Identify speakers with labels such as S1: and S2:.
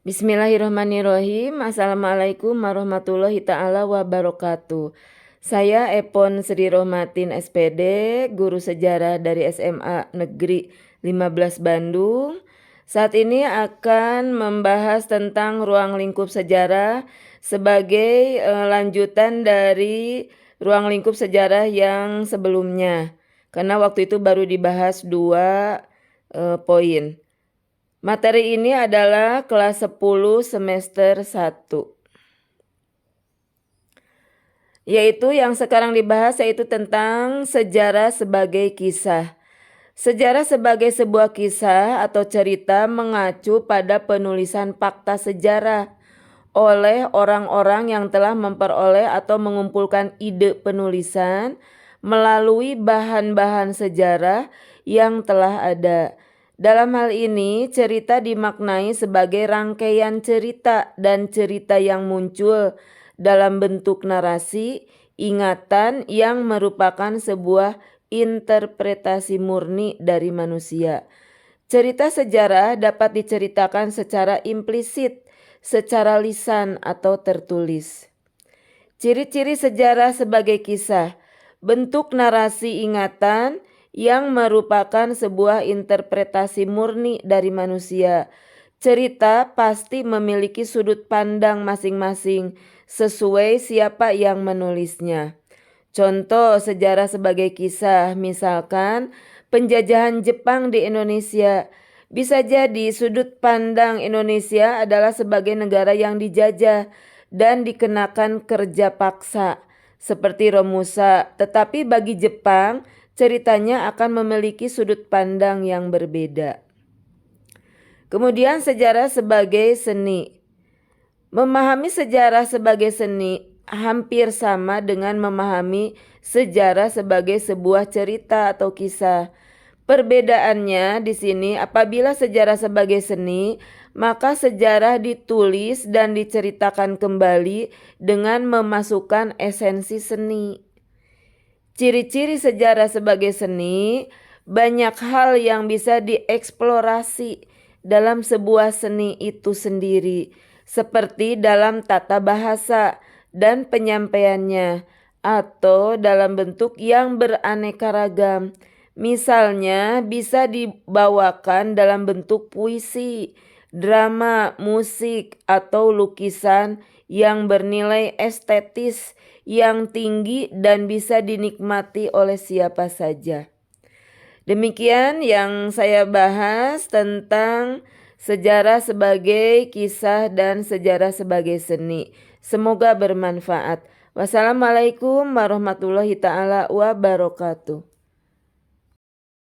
S1: Bismillahirrahmanirrahim. Assalamualaikum warahmatullahi ta'ala wabarakatuh. Saya Epon Sri Rohmatin SPD, guru sejarah dari SMA Negeri 15 Bandung. Saat ini akan membahas tentang ruang lingkup sejarah sebagai lanjutan dari ruang lingkup sejarah yang sebelumnya. Karena waktu itu baru dibahas 2 poin. Materi ini adalah kelas 10 semester 1. Yaitu yang sekarang dibahas yaitu tentang sejarah sebagai kisah. Sejarah sebagai sebuah kisah atau cerita mengacu pada penulisan fakta sejarah oleh orang-orang yang telah memperoleh atau mengumpulkan ide penulisan melalui bahan-bahan sejarah yang telah ada. Dalam hal ini, cerita dimaknai sebagai rangkaian cerita dan cerita yang muncul dalam bentuk narasi, ingatan yang merupakan sebuah interpretasi murni dari manusia. Cerita sejarah dapat diceritakan secara implisit, secara lisan atau tertulis. Ciri-ciri sejarah sebagai kisah, bentuk narasi ingatan yang merupakan sebuah interpretasi murni dari manusia. Cerita pasti memiliki sudut pandang masing-masing sesuai siapa yang menulisnya. Contoh sejarah sebagai kisah, misalkan penjajahan Jepang di Indonesia. Bisa jadi sudut pandang Indonesia adalah sebagai negara yang dijajah dan dikenakan kerja paksa seperti Romusa, tetapi bagi Jepang ceritanya akan memiliki sudut pandang yang berbeda. Kemudian sejarah sebagai seni. Memahami sejarah sebagai seni hampir sama dengan memahami sejarah sebagai sebuah cerita atau kisah. Perbedaannya di sini, apabila sejarah sebagai seni, maka sejarah ditulis dan diceritakan kembali dengan memasukkan esensi seni. Ciri-ciri sejarah sebagai seni, banyak hal yang bisa dieksplorasi dalam sebuah seni itu sendiri, seperti dalam tata bahasa dan penyampaiannya, atau dalam bentuk yang beraneka ragam. Misalnya bisa dibawakan dalam bentuk puisi, drama, musik, atau lukisan yang bernilai estetis yang tinggi dan bisa dinikmati oleh siapa saja. Demikian yang saya bahas tentang sejarah sebagai kisah dan sejarah sebagai seni. Semoga bermanfaat. Wassalamualaikum warahmatullahi ta'ala wabarakatuh.